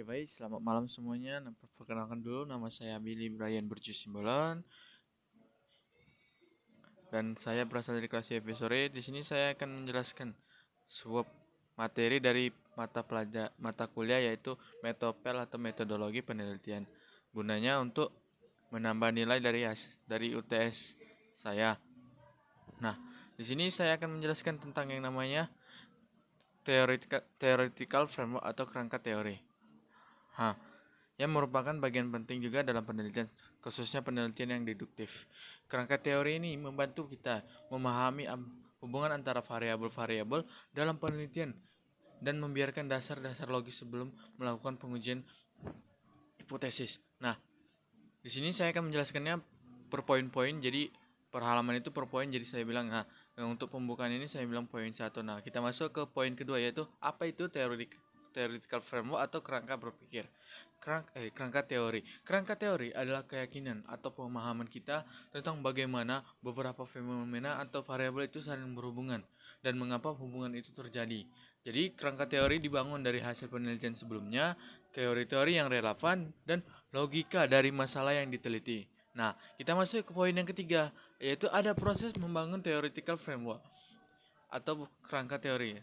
Oke baik, selamat malam semuanya. Perkenalkan dulu, nama saya Billy Brian Burju Simbolon dan saya berasal dari kelas IFB sore. Di sini saya akan menjelaskan sebuah materi dari mata kuliah yaitu metopel atau metodologi penelitian. Gunanya untuk menambah nilai dari UTS saya. Nah, di sini saya akan menjelaskan tentang yang namanya theoretical framework atau kerangka teori. Yang merupakan bagian penting juga dalam penelitian, khususnya penelitian yang deduktif. Kerangka teori ini membantu kita memahami hubungan antara variabel-variabel dalam penelitian dan membiarkan dasar-dasar logis sebelum melakukan pengujian hipotesis. Nah, di sini saya akan menjelaskannya per poin-poin, jadi per halaman itu per poin, jadi saya bilang, untuk pembukaan ini saya bilang poin 1. Nah, kita masuk ke poin kedua, yaitu apa itu theoretical framework atau kerangka berpikir. Kerangka teori. Kerangka teori adalah keyakinan atau pemahaman kita tentang bagaimana beberapa fenomena atau variabel itu saling berhubungan dan mengapa hubungan itu terjadi. Jadi, kerangka teori dibangun dari hasil penelitian sebelumnya, teori-teori yang relevan, dan logika dari masalah yang diteliti. Nah, kita masuk ke poin yang ketiga, yaitu ada proses membangun theoretical framework atau kerangka teori.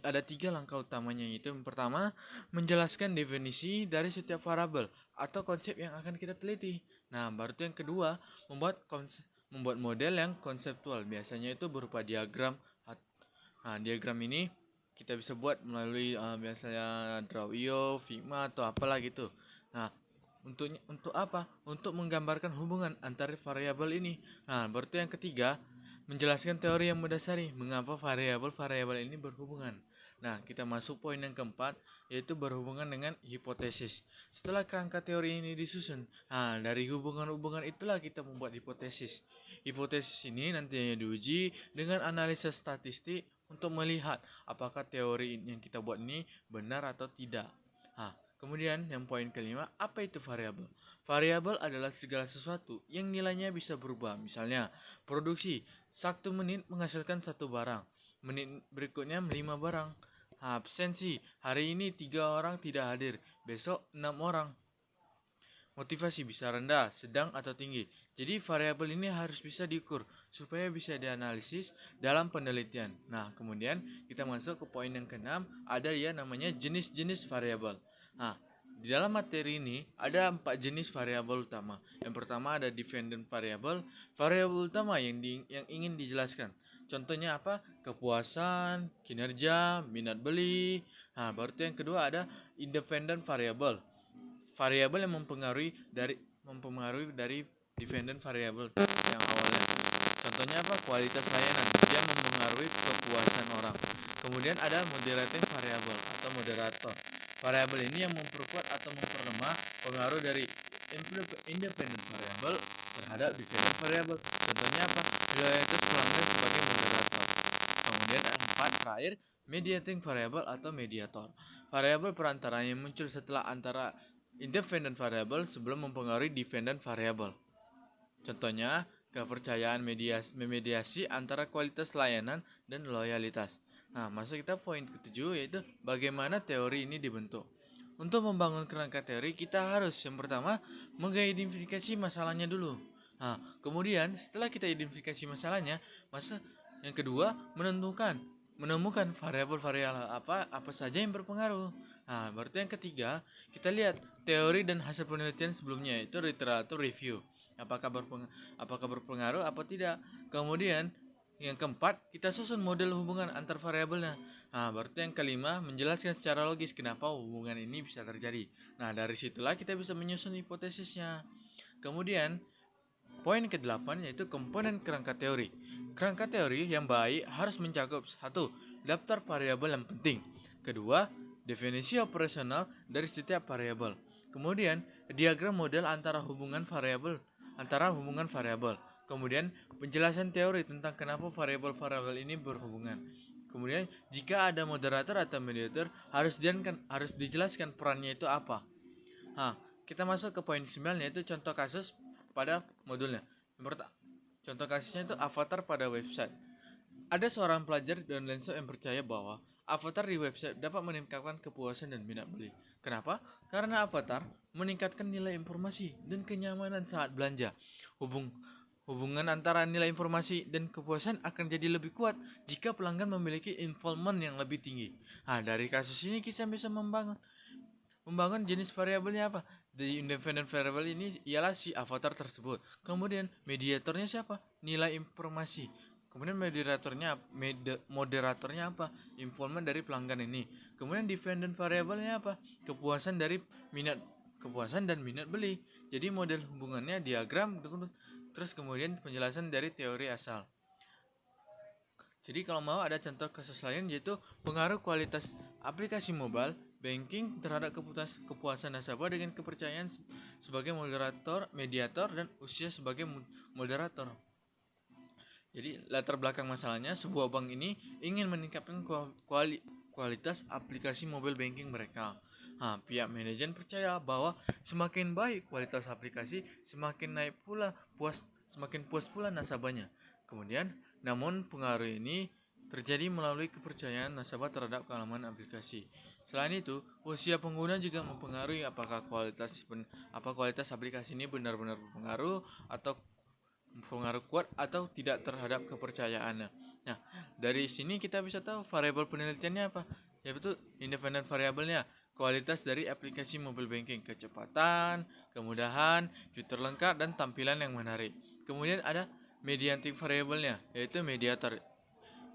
Ada 3 langkah utamanya, yaitu yang pertama, menjelaskan definisi dari setiap variabel atau konsep yang akan kita teliti. Nah, baru itu yang kedua, membuat model yang konseptual, biasanya itu berupa diagram. Nah, diagram ini kita bisa buat melalui biasanya Draw.io, Figma atau apalah gitu. Nah, untuk apa? Untuk menggambarkan hubungan antara variabel ini. Nah, baru itu yang ketiga, menjelaskan teori yang mendasari mengapa variabel-variabel ini berhubungan. Nah, kita masuk poin yang keempat, yaitu berhubungan dengan hipotesis. Setelah kerangka teori ini disusun, dari hubungan-hubungan itulah kita membuat hipotesis. Hipotesis ini nantinya diuji dengan analisa statistik untuk melihat apakah teori yang kita buat ini benar atau tidak. Kemudian yang poin kelima, apa itu variabel? Variabel adalah segala sesuatu yang nilainya bisa berubah. Misalnya, produksi 1 menit menghasilkan 1 barang. Menit berikutnya 5 barang. Absensi, hari ini 3 orang tidak hadir, besok 6 orang. Motivasi bisa rendah, sedang, atau tinggi. Jadi variabel ini harus bisa diukur supaya bisa dianalisis dalam penelitian. Nah, kemudian kita masuk ke poin yang keenam, ada ya namanya jenis-jenis variabel. Di dalam materi ini ada 4 jenis variabel utama. Yang pertama ada dependent variable, variabel utama yang ingin dijelaskan. Contohnya apa? Kepuasan, kinerja, minat beli. Baru itu yang kedua ada independent variable. Variabel yang mempengaruhi dari dependent variable yang awalnya. Contohnya apa? Kualitas layanan. Dia mempengaruhi kepuasan orang. Kemudian ada moderating variable atau moderator. Variabel ini yang memperkuat atau memperlemah pengaruh dari independent variable terhadap dependent variable. Contohnya apa? Loyalitas pelanggan sebagai moderator. Kemudian yang keempat terakhir, mediating variable atau mediator. Variabel perantara yang muncul setelah antara independent variable sebelum mempengaruhi dependent variable. Contohnya, kepercayaan memediasi antara kualitas layanan dan loyalitas. Masuk kita poin ketujuh, yaitu bagaimana teori ini dibentuk. Untuk membangun kerangka teori, kita harus yang pertama mengidentifikasi masalahnya dulu. Kemudian setelah kita identifikasi masalahnya, yang kedua menemukan variabel-variabel apa saja yang berpengaruh. Berarti yang ketiga, kita lihat teori dan hasil penelitian sebelumnya, itu literatur review. Apakah berpengaruh atau tidak. Kemudian yang keempat, kita susun model hubungan antar variabelnya. Berarti yang kelima, menjelaskan secara logis kenapa hubungan ini bisa terjadi. Dari situlah kita bisa menyusun hipotesisnya. Kemudian poin ke-8 yaitu komponen kerangka teori. Kerangka teori yang baik harus mencakup 1. Daftar variabel yang penting. Kedua, definisi operasional dari setiap variabel. Kemudian, diagram model antara hubungan variabel. Kemudian, penjelasan teori tentang kenapa variabel-variabel ini berhubungan. Kemudian, jika ada moderator atau mediator, harus dijelaskan perannya itu apa. Kita masuk ke poin 9, yaitu contoh kasus pada modulnya. Contoh kasusnya itu avatar pada website. Ada seorang pelajar dan lensa yang percaya bahwa avatar di website dapat meningkatkan kepuasan dan minat beli. Kenapa? Karena avatar meningkatkan nilai informasi dan kenyamanan saat belanja. Hubungan antara nilai informasi dan kepuasan akan jadi lebih kuat jika pelanggan memiliki involvement yang lebih tinggi. Nah, dari kasus ini kita bisa membangun jenis variabelnya apa? Di independent variable ini ialah si avatar tersebut. Kemudian mediatornya siapa? Nilai informasi. Kemudian moderatornya apa? Involvement dari pelanggan ini. Kemudian dependent variabelnya apa? Kepuasan dan minat beli. Jadi model hubungannya diagram, terus kemudian penjelasan dari teori asal. Jadi kalau mau ada contoh kasus lain yaitu pengaruh kualitas aplikasi mobile banking terhadap kepuasan nasabah dengan kepercayaan sebagai mediator dan usia sebagai moderator. Jadi latar belakang masalahnya sebuah bank ini ingin meningkatkan kualitas aplikasi mobile banking mereka. Nah, pihak manajemen percaya bahwa semakin baik kualitas aplikasi, semakin puas pula nasabahnya. Kemudian, namun pengaruh ini terjadi melalui kepercayaan nasabah terhadap keamanan aplikasi. Selain itu, usia pengguna juga mempengaruhi apakah kualitas aplikasi ini benar-benar berpengaruh atau pengaruh kuat atau tidak terhadap kepercayaannya. Nah, dari sini kita bisa tahu variabel penelitiannya apa, yaitu independent variabelnya, kualitas dari aplikasi mobile banking, kecepatan, kemudahan, fitur lengkap, dan tampilan yang menarik. Kemudian ada mediating variabelnya, yaitu mediator,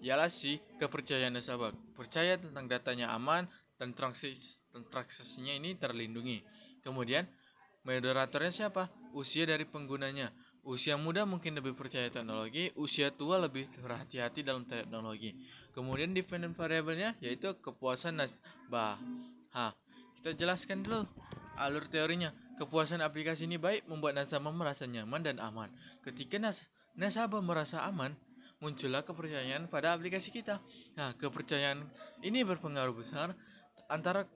ialah si kepercayaan nasabah, percaya tentang datanya aman dan transaksinya ini terlindungi. Kemudian moderatornya siapa? Usia dari penggunanya. Usia muda mungkin lebih percaya teknologi, usia tua lebih berhati-hati dalam teknologi. Kemudian dependent variabelnya yaitu kepuasan nasabah. Kita jelaskan dulu alur teorinya. Kepuasan aplikasi ini baik membuat nasabah merasa nyaman dan aman. Ketika nasabah merasa aman, muncullah kepercayaan pada aplikasi kita. Nah, kepercayaan ini berpengaruh besar antara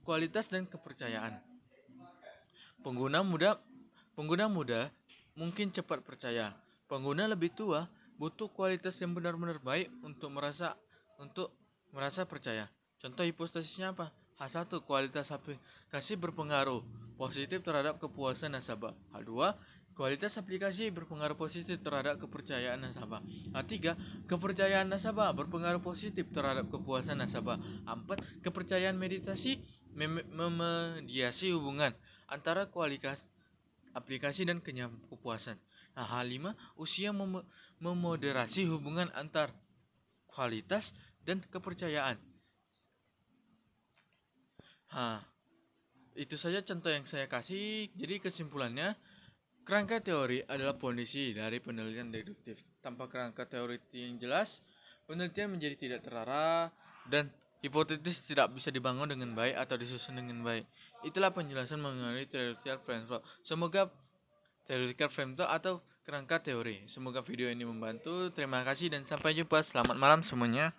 kualitas dan kepercayaan. Pengguna muda mungkin cepat percaya. Pengguna lebih tua butuh kualitas yang benar-benar baik untuk merasa percaya. Contoh hipotesisnya apa? H1, kualitas aplikasi berpengaruh positif terhadap kepuasan nasabah. H2, kualitas aplikasi berpengaruh positif terhadap kepercayaan nasabah. H3, kepercayaan nasabah berpengaruh positif terhadap kepuasan nasabah. H4, kepercayaan memediasi hubungan antara kualitas aplikasi dan kepuasan. Nah, H5, usia memoderasi hubungan antar kualitas dan kepercayaan. Itu saja contoh yang saya kasih. Jadi kesimpulannya, kerangka teori adalah fondasi dari penelitian deduktif. Tanpa kerangka teori yang jelas, penelitian menjadi tidak terarah dan hipotesis tidak bisa dibangun dengan baik atau disusun dengan baik. Itulah penjelasan mengenai theoretical framework. Semoga theoretical framework atau kerangka teori. Semoga video ini membantu. Terima kasih dan sampai jumpa. Selamat malam semuanya.